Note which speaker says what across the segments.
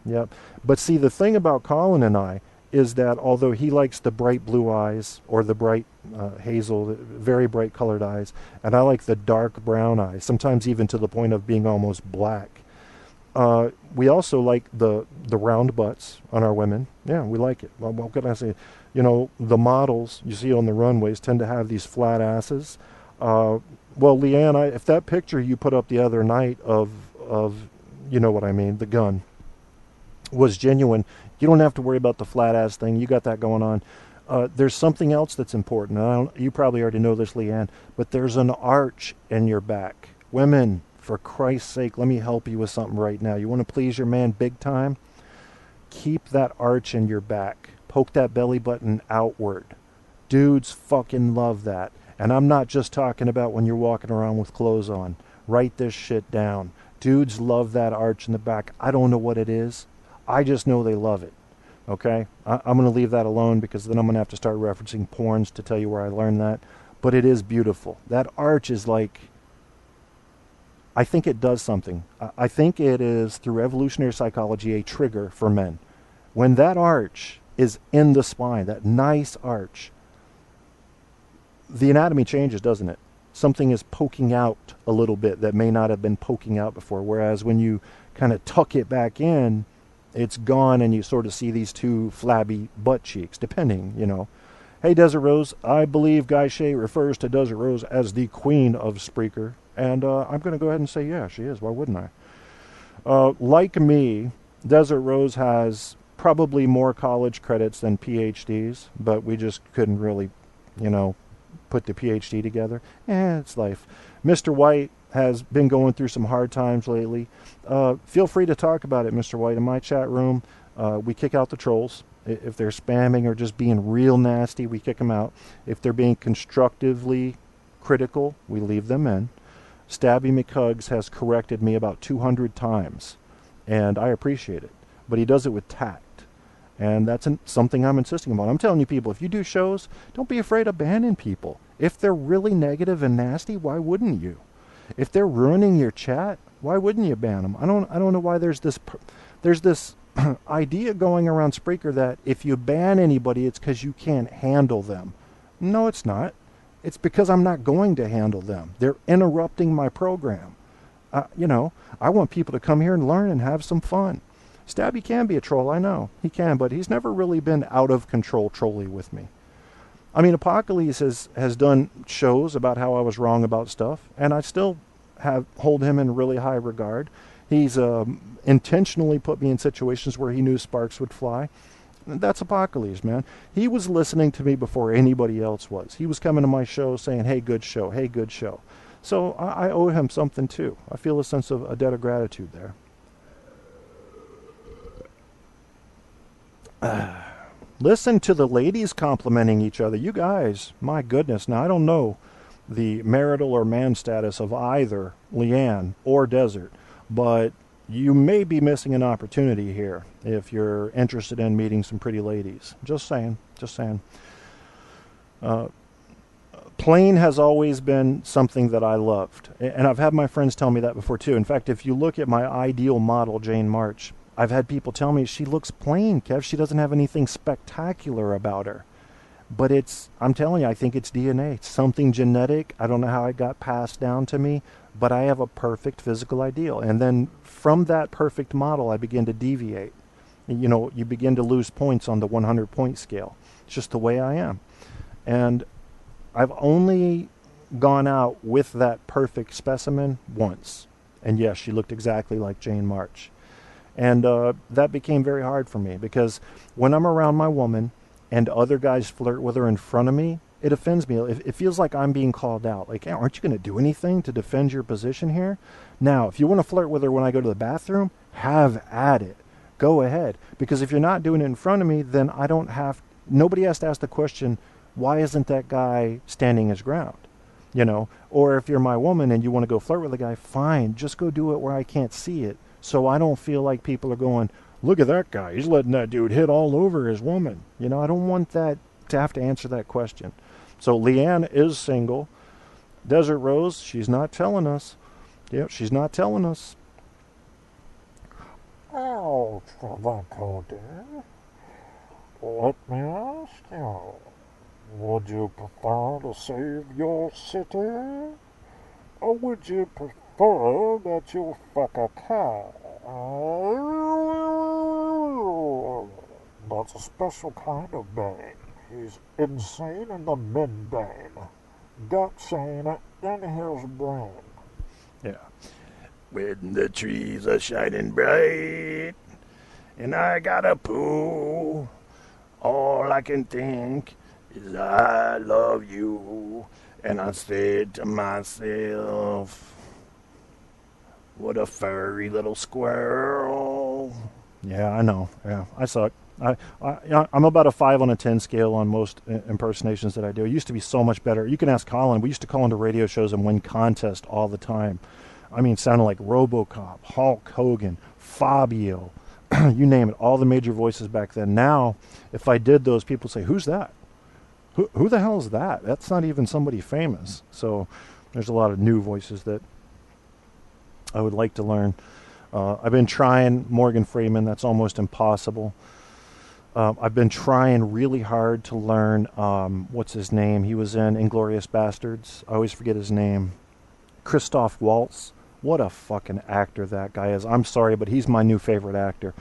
Speaker 1: Yep. But see, the thing about Colin and I is that although he likes the bright blue eyes or the bright hazel, very bright colored eyes, and I like the dark brown eyes, sometimes even to the point of being almost black. We also like the round butts on our women. Yeah, we like it. Well, what can I say? You know, the models you see on the runways tend to have these flat asses. Well, Leanne, if that picture you put up the other night of you know what I mean, the gun was genuine, you don't have to worry about the flat ass thing. You got that going on. There's something else that's important. You probably already know this, Leanne, but there's an arch in your back. Women, for Christ's sake, let me help you with something right now. You want to please your man big time? Keep that arch in your back. Poke that belly button outward. Dudes fucking love that. And I'm not just talking about when you're walking around with clothes on. Write this shit down. Dudes love that arch in the back. I don't know what it is. I just know they love it. Okay? I'm going to leave that alone because then I'm going to have to start referencing porns to tell you where I learned that. But it is beautiful. That arch is like... I think it does something. I think it is, through evolutionary psychology, a trigger for men. When that arch is in the spine, that nice arch, the anatomy changes, doesn't it? Something is poking out a little bit that may not have been poking out before. Whereas when you kind of tuck it back in, it's gone and you sort of see these two flabby butt cheeks, depending, you know. Hey, Desert Rose, I believe Guy Shea refers to Desert Rose as the queen of Spreaker. And I'm going to go ahead and say, yeah, she is. Why wouldn't I? Like me, Desert Rose has probably more college credits than PhDs, but we just couldn't really, you know, put the PhD together. It's life. Mr. White has been going through some hard times lately. Feel free to talk about it, Mr. White. In my chat room, we kick out the trolls. If they're spamming or just being real nasty, we kick them out. If they're being constructively critical, we leave them in. Stabby McHugs has corrected me about 200 times, and I appreciate it. But he does it with tact, and that's something I'm insisting upon. I'm telling you people, if you do shows, don't be afraid of banning people. If they're really negative and nasty, why wouldn't you? If they're ruining your chat, why wouldn't you ban them? I don't know why there's this idea going around Spreaker that if you ban anybody, it's because you can't handle them. No, it's not. It's because I'm not going to handle them. They're interrupting my program. You know, I want people to come here and learn and have some fun. Stabby can be a troll, I know. He can, but he's never really been out of control trolly with me. I mean, Apocalypse has done shows about how I was wrong about stuff, and I still hold him in really high regard. He's intentionally put me in situations where he knew sparks would fly. That's Apocalypse, man. He was listening to me before anybody else was. He was coming to my show saying, hey, good show, hey, good show. So I owe him something, too. I feel a sense of a debt of gratitude there. Listen to the ladies complimenting each other. You guys, my goodness. Now, I don't know the marital or man status of either Leanne or Desert, but you may be missing an opportunity here if you're interested in meeting some pretty ladies. Just saying. Plain has always been something that I loved. And I've had my friends tell me that before, too. In fact, if you look at my ideal model, Jane March, I've had people tell me she looks plain, Kev. She doesn't have anything spectacular about her. But I'm telling you, I think it's DNA. It's something genetic. I don't know how it got passed down to me, but I have a perfect physical ideal. And then from that perfect model, I begin to deviate. You know, you begin to lose points on the 100-point scale. It's just the way I am. And I've only gone out with that perfect specimen once. And yes, she looked exactly like Jane March. And that became very hard for me because when I'm around my woman and other guys flirt with her in front of me, it offends me. It feels like I'm being called out. Like, hey, aren't you going to do anything to defend your position here? Now, if you want to flirt with her when I go to the bathroom, have at it. Go ahead. Because if you're not doing it in front of me, then nobody has to ask the question, why isn't that guy standing his ground? You know, or if you're my woman and you want to go flirt with a guy, fine, just go do it where I can't see it. So I don't feel like people are going, look at that guy. He's letting that dude hit all over his woman. You know, I don't want that to have to answer that question. So Leanne is single. Desert Rose, she's not telling us. Yep, she's not telling us.
Speaker 2: Oh, Cody, let me ask you, would you prefer to save your city? Or would you prefer that you fuck a cow? That's a special kind of Bane. He's insane in the mid-Bane. Gut sane in his brain.
Speaker 1: Yeah.
Speaker 3: When the trees are shining bright and I gotta poo, all I can think is I love you. And I said to myself, what a furry little squirrel.
Speaker 1: Yeah, I know. Yeah, I suck. I'm about a 5 on a 10 scale on most impersonations that I do. It used to be so much better. You can ask Colin. We used to call into radio shows and win contests all the time. I mean, sounded like RoboCop, Hulk Hogan, Fabio, you name it, all the major voices back then. Now, if I did those, people say, who's that? Who the hell is that? That's not even somebody famous. So there's a lot of new voices that I would like to learn. I've been trying Morgan Freeman. That's almost impossible. I've been trying really hard to learn, what's his name? He was in Inglourious Bastards. I always forget his name. Christoph Waltz. What a fucking actor that guy is. I'm sorry, but he's my new favorite actor.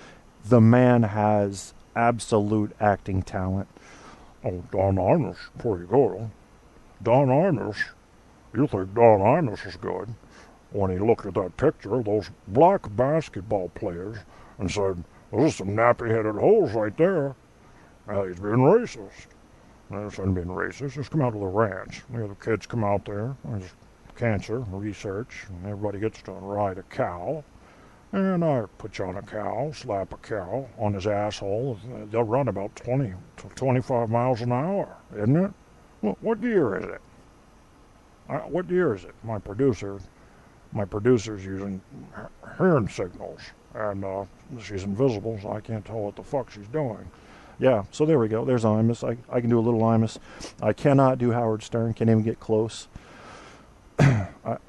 Speaker 1: The man has absolute acting talent.
Speaker 2: Oh, Don Imus, pretty good. Don Imus, you think Don Imus is good? When he looked at that picture of those black basketball players and said, those are some nappy-headed holes right there. Now he's being racist. I shouldn't be racist. Just come out to the ranch. The other kids come out there. There's cancer research, and everybody gets to ride a cow. And I put you on a cow, slap a cow on his asshole. They'll run about 20 to 25 miles an hour, isn't it? What year is it? What year is it? My producer's using hearing signals, and she's invisible, so I can't tell what the fuck she's doing. Yeah, so there we go. There's Imus. I can do a little Imus. I cannot do Howard Stern. Can't even get close.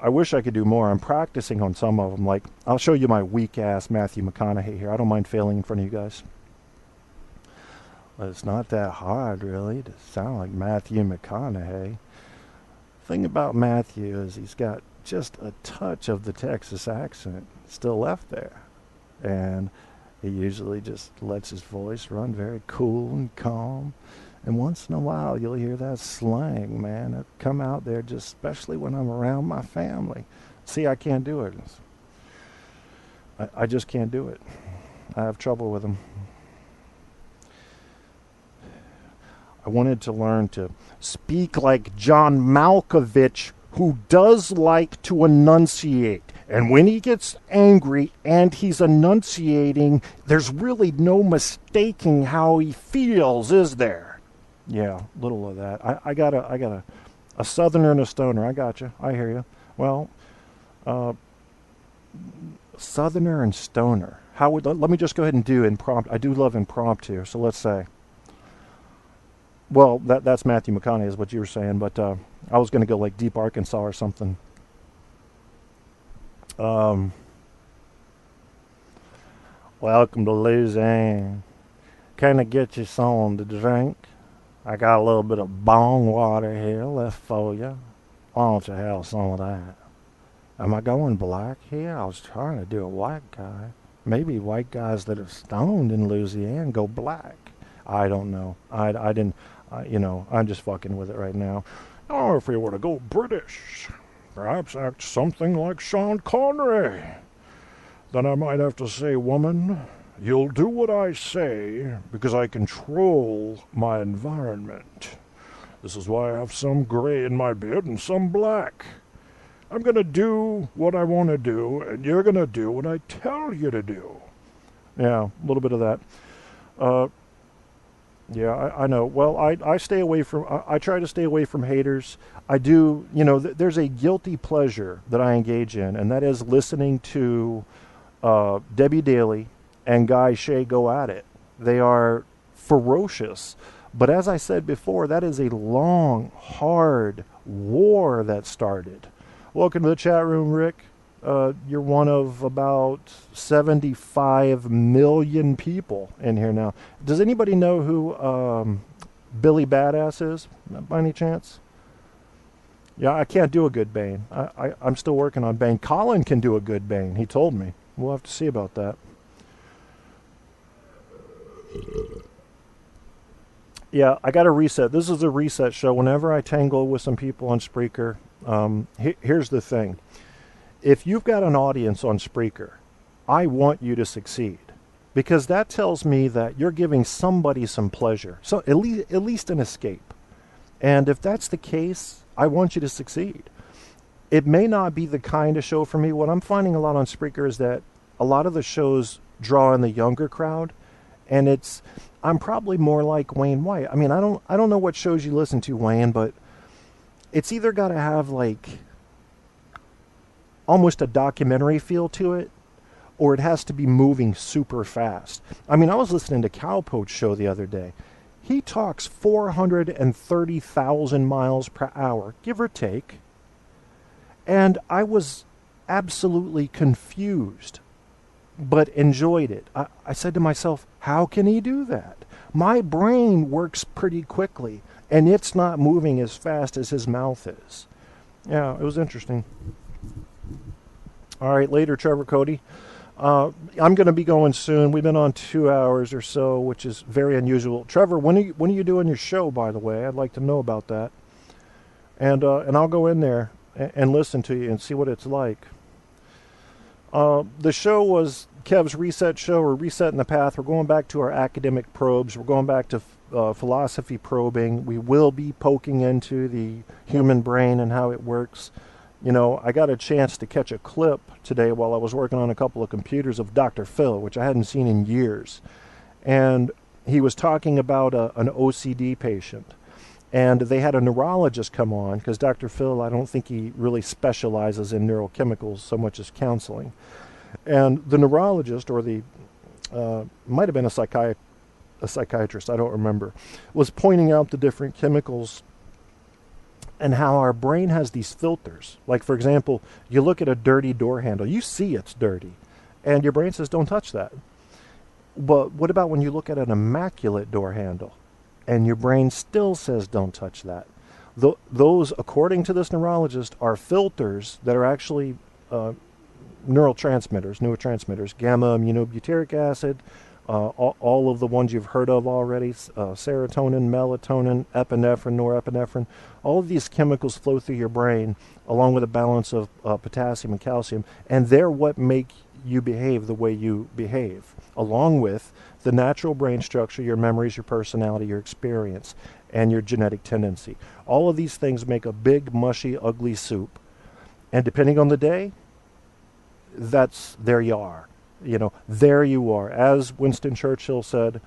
Speaker 2: I wish I could do more. I'm practicing on some of them. Like, I'll show you my weak-ass Matthew McConaughey here. I don't mind failing in front of you guys. But it's not that hard, really, to sound like Matthew McConaughey. The thing about Matthew is he's got just a touch of the Texas accent still left there. And he usually just lets his voice run very cool and calm. And once in a while, you'll hear that slang, man. It come out there, just especially when I'm around my family. See, I can't do it. I just can't do it. I have trouble with them. I wanted to learn to speak like John Malkovich, who does like to enunciate. And when he gets angry and he's enunciating, there's really no mistaking how he feels, is there? Yeah, little of that. I got a southerner and a stoner. I got you. I hear you. Well, southerner and stoner. Let me just go ahead and do impromptu. I do love impromptu. So let's say. Well, that's Matthew McConaughey is what you were saying, but I was going to go like Deep Arkansas or something. Welcome to Louisiana. Can I get you something to drink? I got a little bit of bong water here left for you. Why don't you have some of that? Am I going black here? I was trying to do a white guy. Maybe white guys that are stoned in Louisiana go black. I don't know. I didn't, I'm just fucking with it right now. Or if we were to go British, perhaps act something like Sean Connery. Then I might have to say, woman, you'll do what I say because I control my environment. This is why I have some gray in my beard and some black. I'm going to do what I want to do, and you're going to do what I tell you to do.
Speaker 1: Yeah, a little bit of that. Yeah, I know. Well, I stay away from, I try to stay away from haters. I do, there's a guilty pleasure that I engage in, and that is listening to Debbie Daly and Guy Shea go at it. They are ferocious. But as I said before, that is a long, hard war that started. Welcome to the chat room, Rick. You're one of about 75 million people in here now. Does anybody know who Billy Badass is, by any chance? Yeah, I can't do a good Bane. I'm still working on Bane. Colin can do a good Bane, he told me. We'll have to see about that. Yeah, I got to reset. This is a reset show. Whenever I tangle with some people on Spreaker, here's the thing. If you've got an audience on Spreaker, I want you to succeed. Because that tells me that you're giving somebody some pleasure. So at least an escape. And if that's the case, I want you to succeed. It may not be the kind of show for me. What I'm finding a lot on Spreaker is that a lot of the shows draw in the younger crowd. And I'm probably more like Wayne White. I mean, I don't know what shows you listen to, Wayne, but it's either got to have like almost a documentary feel to it, or it has to be moving super fast. I mean, I was listening to Cowpoach show the other day. He talks 430,000 miles per hour, give or take. And I was absolutely confused, but enjoyed it. I said to myself, how can he do that? My brain works pretty quickly, and it's not moving as fast as his mouth is. Yeah, it was interesting. All right, later, Trevor Cody. I'm going to be going soon. We've been on 2 hours or so, which is very unusual. Trevor, when are you doing your show, by the way? I'd like to know about that. And I'll go in there and listen to you and see what it's like. The show was Kev's Reset Show. We're resetting the path. We're going back to our academic probes. We're going back to philosophy probing. We will be poking into the human brain and how it works. You know, I got a chance to catch a clip today while I was working on a couple of computers of Dr. Phil, which I hadn't seen in years. And he was talking about an OCD patient. And they had a neurologist come on, because Dr. Phil, I don't think he really specializes in neurochemicals so much as counseling. And the neurologist, or the might have been a psychiatrist, I don't remember, was pointing out the different chemicals and how our brain has these filters. Like, for example, you look at a dirty door handle. You see it's dirty. And your brain says, don't touch that. But what about when you look at an immaculate door handle? And your brain still says, don't touch that. Those, according to this neurologist, are filters that are actually neurotransmitters, gamma-aminobutyric acid, all of the ones you've heard of already, serotonin, melatonin, epinephrine, norepinephrine. All of these chemicals flow through your brain along with a balance of potassium and calcium, and they're what make you behave the way you behave, along with the natural brain structure, your memories, your personality, your experience, and your genetic tendency. All of these things make a big, mushy, ugly soup, and depending on the day, there you are. You know, there you are. As Winston Churchill said,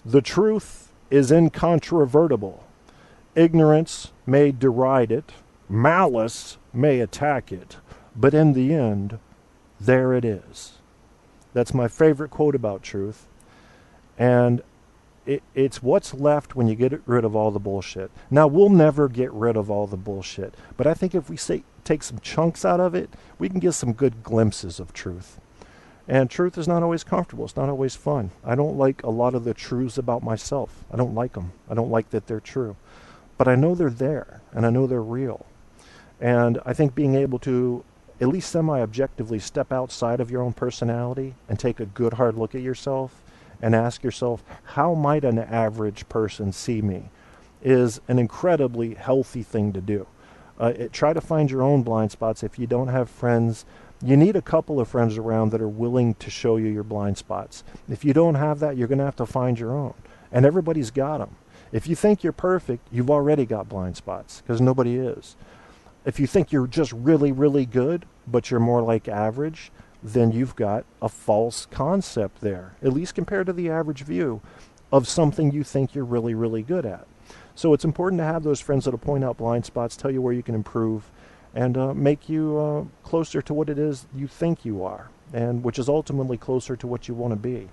Speaker 1: the truth is incontrovertible. Ignorance may deride it, malice may attack it, but in the end, there it is. That's my favorite quote about truth. And it's what's left when you get rid of all the bullshit. Now, we'll never get rid of all the bullshit, but I think if we take some chunks out of it, we can get some good glimpses of truth. And truth is not always comfortable. It's not always fun. I don't like a lot of the truths about myself. I don't like them. I don't like that they're true. But I know they're there, and I know they're real. And I think being able to, at least semi-objectively, step outside of your own personality and take a good hard look at yourself and ask yourself, how might an average person see me, is an incredibly healthy thing to do. Try to find your own blind spots. If you don't have friends, you need a couple of friends around that are willing to show you your blind spots. If you don't have that, you're going to have to find your own. And everybody's got them. If you think you're perfect, you've already got blind spots, because nobody is. If you think you're just really, really good, but you're more like average, then you've got a false concept there, at least compared to the average view of something you think you're really, really good at. So it's important to have those friends that will point out blind spots, tell you where you can improve, and make you closer to what it is you think you are, and which is ultimately closer to what you want to be.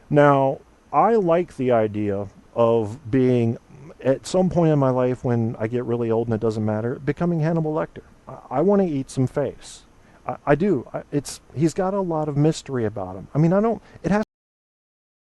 Speaker 1: Now, I like the idea of being, at some point in my life when I get really old and it doesn't matter, becoming Hannibal Lecter. I want to eat some face. I do. He's got a lot of mystery about him. I mean, I don't. It has